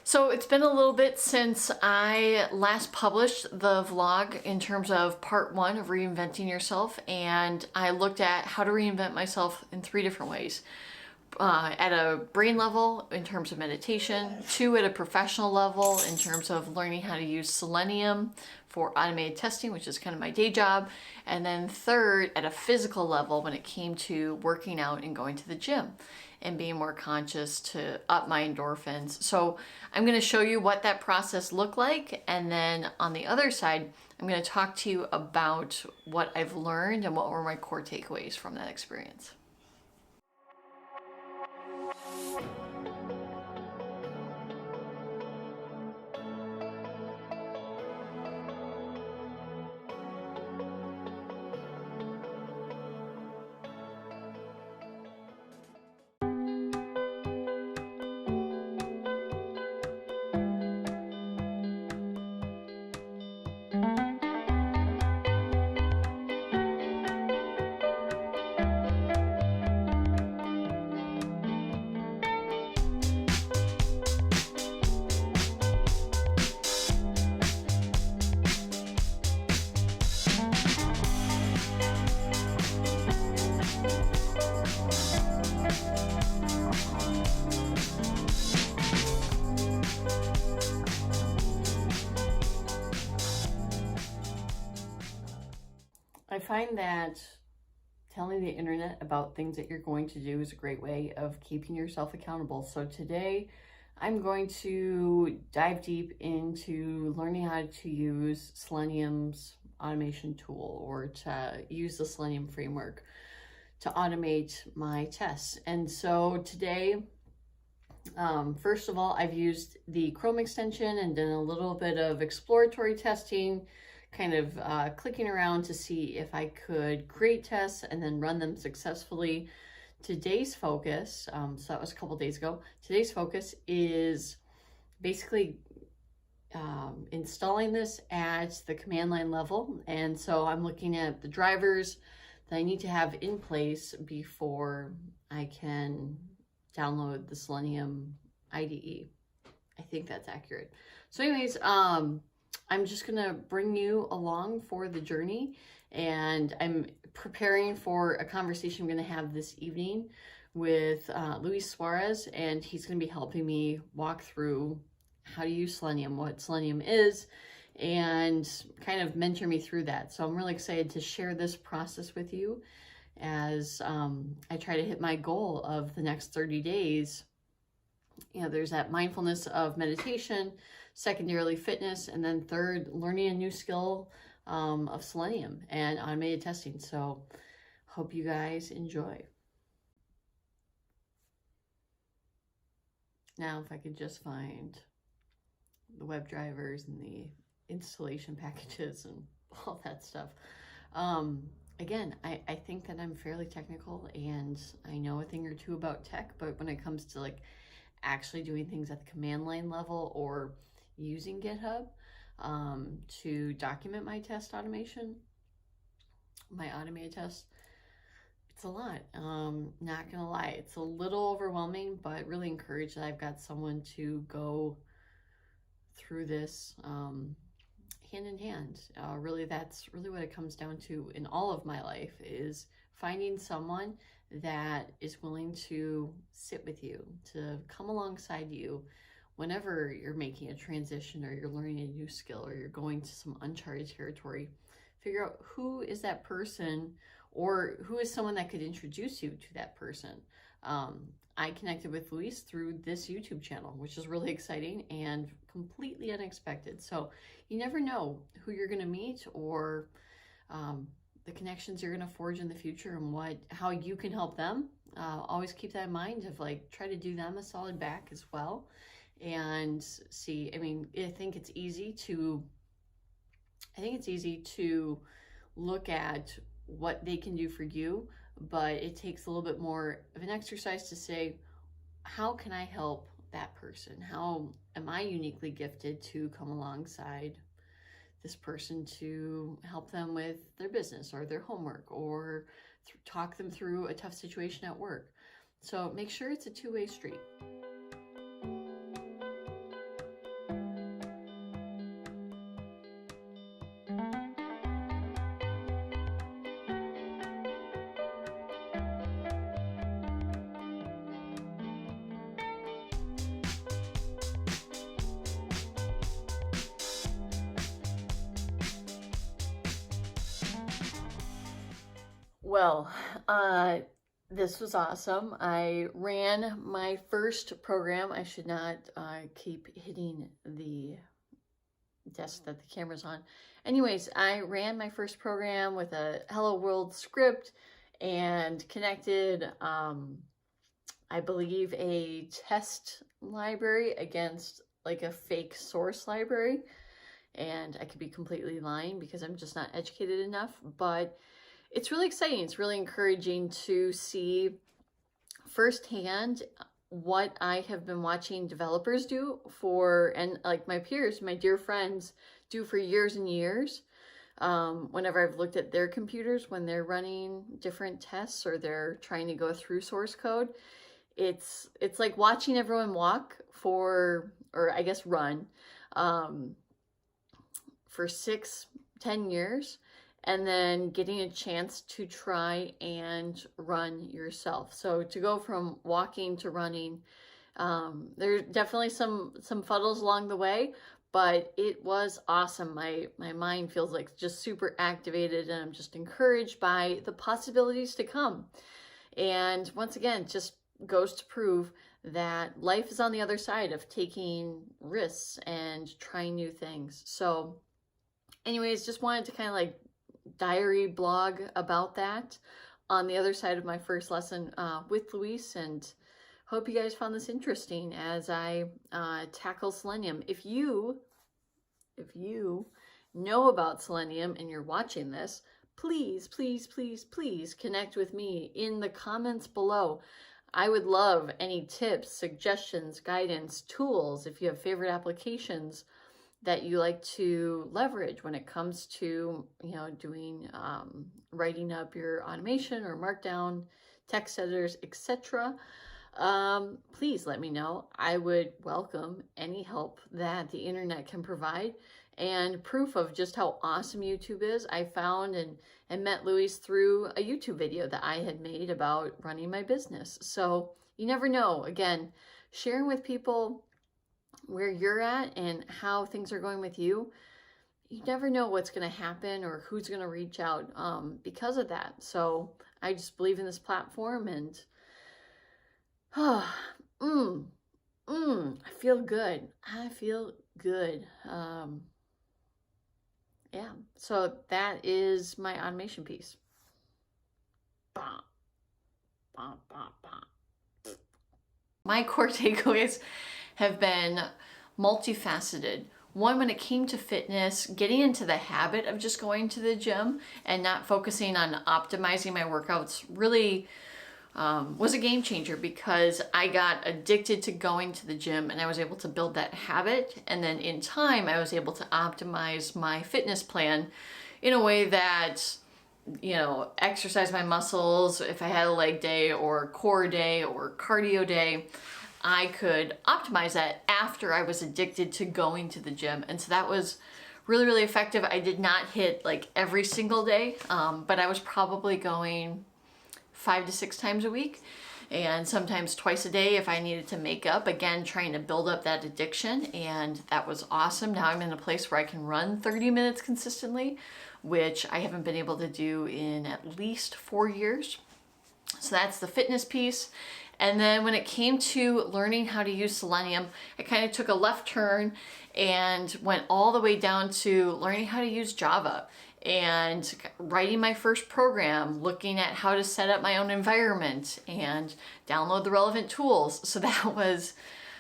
So it's been a little bit since I last published the vlog in terms of part one of reinventing yourself, and I looked at how to reinvent myself in 3 different ways. At a brain level in terms of meditation, 2 at a professional level in terms of learning how to use Selenium for automated testing, which is kind of my day job, and then 3rd at a physical level when it came to working out and going to the gym and being more conscious to up my endorphins. So I'm going to show you what that process looked like, and then on the other side I'm going to talk to you about what I've learned and what were my core takeaways from that experience. I find that telling the internet about things that you're going to do is a great way of keeping yourself accountable. So today I'm going to dive deep into learning how to use Selenium's automation tool, or to use the Selenium framework to automate my tests. And so today, first of all, I've used the Chrome extension and done a little bit of exploratory testing, kind of clicking around to see if I could create tests and then run them successfully. Today's focus, so that was a couple days ago. Today's focus is basically installing this at the command line level. And so I'm looking at the drivers that I need to have in place before I can download the Selenium IDE. I think that's accurate. So anyways, I'm just gonna bring you along for the journey, and I'm preparing for a conversation I'm gonna have this evening with Luis Suarez, and he's gonna be helping me walk through how to use Selenium, what Selenium is, and kind of mentor me through that. So I'm really excited to share this process with you as I try to hit my goal of the next 30 days. You know, there's that mindfulness of meditation, secondarily fitness, and then 3rd, learning a new skill of Selenium and automated testing. So hope you guys enjoy. Now, if I could just find the web drivers and the installation packages and all that stuff. Again, I think that I'm fairly technical and I know a thing or two about tech, but when it comes to like actually doing things at the command line level or using GitHub to document my test automation, my automated tests, it's a lot. Not gonna lie, it's a little overwhelming, but really encouraged that I've got someone to go through this hand in hand. Really, that's really what it comes down to in all of my life, is finding someone that is willing to sit with you, to come alongside you whenever you're making a transition or you're learning a new skill or you're going to some uncharted territory. Figure out who is that person, or who is someone that could introduce you to that person. I connected with Luis through this YouTube channel, which is really exciting and completely unexpected. So you never know who you're going to meet, or the connections you're going to forge in the future, and how you can help them. Always keep that in mind, of like, try to do them a solid back as well, and see. I mean, I think it's easy to look at what they can do for you, but it takes a little bit more of an exercise to say, how can I help that person? How am I uniquely gifted to come alongside this person to help them with their business or their homework, or talk them through a tough situation at work? So make sure it's a two-way street. Well, this was awesome. I ran my first program. I should not keep hitting the desk that the camera's on. Anyways, I ran my first program with a Hello World script and connected, I believe, a test library against like a fake source library. And I could be completely lying because I'm just not educated enough, but it's really exciting. It's really encouraging to see firsthand what I have been watching developers do for, and like my peers, my dear friends, do for years and years. Whenever I've looked at their computers when they're running different tests or they're trying to go through source code, it's like watching everyone walk for, or I guess run, for 6-10 years, and then getting a chance to try and run yourself. So to go from walking to running, there's definitely some fuddles along the way, but it was awesome. My mind feels like just super activated, and I'm just encouraged by the possibilities to come. And once again, just goes to prove that life is on the other side of taking risks and trying new things. So anyways, just wanted to kind of like diary blog about that on the other side of my first lesson with Luis, and hope you guys found this interesting as I tackle selenium. If you know about selenium and you're watching this, please, please, please, please connect with me in the comments below. I would love any tips, suggestions, guidance, tools, if you have favorite applications that you like to leverage when it comes to, doing, writing up your automation or markdown, text editors, etc. Please let me know. I would welcome any help that the internet can provide, and proof of just how awesome YouTube is. I found and met Luis through a YouTube video that I had made about running my business. So you never know. Again, sharing with people where you're at and how things are going with you, you never know what's going to happen or who's going to reach out because of that. So I just believe in this platform, and I feel good. I feel good. Yeah, so that is my automation piece. My core takeaways have been multifaceted. One, when it came to fitness, getting into the habit of just going to the gym and not focusing on optimizing my workouts really was a game changer, because I got addicted to going to the gym and I was able to build that habit. And then in time, I was able to optimize my fitness plan in a way that, exercise my muscles. If I had a leg day or core day or cardio day, I could optimize that after I was addicted to going to the gym. And so that was really, really effective. I did not hit like every single day, but I was probably going 5 to 6 times a week, and sometimes twice a day if I needed to make up, again, trying to build up that addiction. And that was awesome. Now I'm in a place where I can run 30 minutes consistently, which I haven't been able to do in at least 4 years. So that's the fitness piece. And then when it came to learning how to use Selenium, I kind of took a left turn and went all the way down to learning how to use Java and writing my first program, looking at how to set up my own environment and download the relevant tools. So that was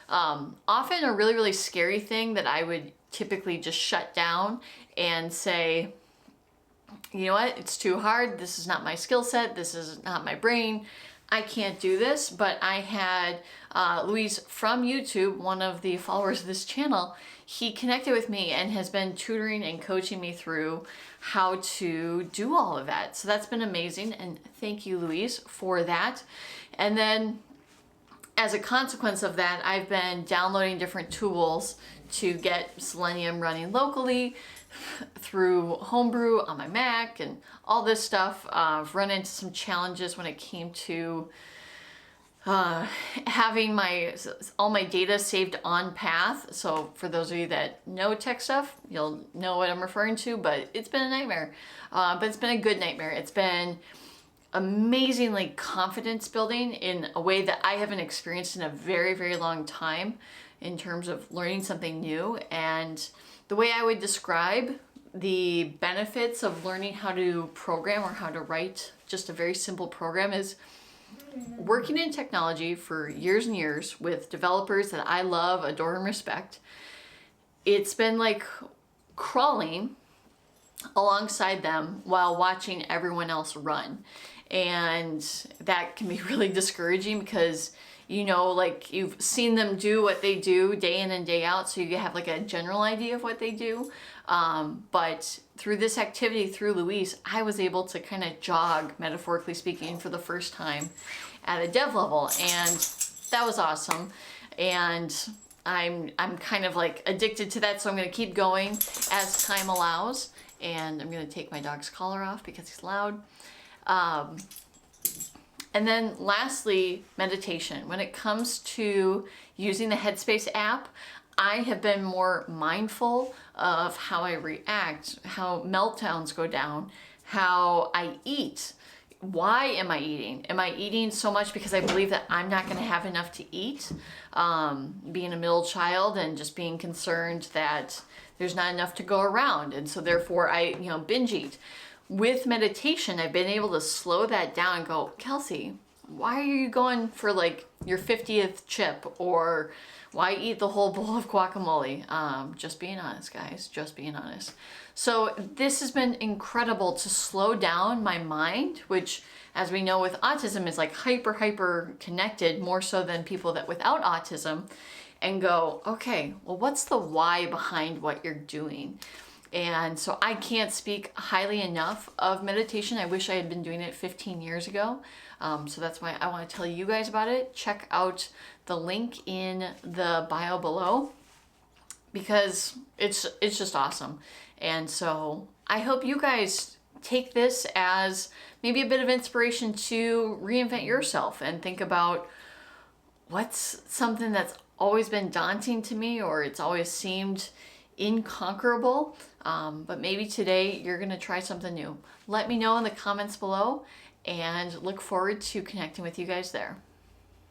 often a really, really scary thing that I would typically just shut down and say, you know what, it's too hard. This is not my skill set. This is not my brain. I can't do this. But I had Luis from YouTube, one of the followers of this channel. He connected with me and has been tutoring and coaching me through how to do all of that. So that's been amazing. And thank you, Luis, for that. And then as a consequence of that, I've been downloading different tools to get Selenium running locally through Homebrew on my Mac and all this stuff. I've run into some challenges when it came to having all my data saved on path. So for those of you that know tech stuff, you'll know what I'm referring to, but it's been a nightmare. But it's been a good nightmare. It's been amazingly confidence building in a way that I haven't experienced in a very, very long time in terms of learning something new. And the way I would describe the benefits of learning how to program or how to write just a very simple program is working in technology for years and years with developers that I love, adore, and respect. It's been like crawling alongside them while watching everyone else run. And that can be really discouraging because, you know, like you've seen them do what they do day in and day out, so you have like a general idea of what they do. But through this activity, through Louise, I was able to kind of jog, metaphorically speaking, for the first time at a dev level, and that was awesome. And I'm kind of like addicted to that, so I'm going to keep going as time allows. And I'm going to take my dog's collar off because he's loud. And then lastly, meditation. When it comes to using the Headspace app, I have been more mindful of how I react, how meltdowns go down, how I eat. Why am I eating? Am I eating so much because I believe that I'm not going to have enough to eat? Being a middle child and just being concerned that there's not enough to go around, and so therefore I, binge eat. With meditation, I've been able to slow that down and go, Kelsey, why are you going for like your 50th chip, or why eat the whole bowl of guacamole? Just being honest, guys, just being honest. So this has been incredible to slow down my mind, which, as we know with autism, is like hyper connected, more so than people that without autism, and go, okay, well, what's the why behind what you're doing? And so I can't speak highly enough of meditation. I wish I had been doing it 15 years ago. So that's why I want to tell you guys about it. Check out the link in the bio below because it's just awesome. And so I hope you guys take this as maybe a bit of inspiration to reinvent yourself and think about what's something that's always been daunting to me, or it's always seemed inconquerable, but maybe today you're going to try something new. Let me know in the comments below, and look forward to connecting with you guys there.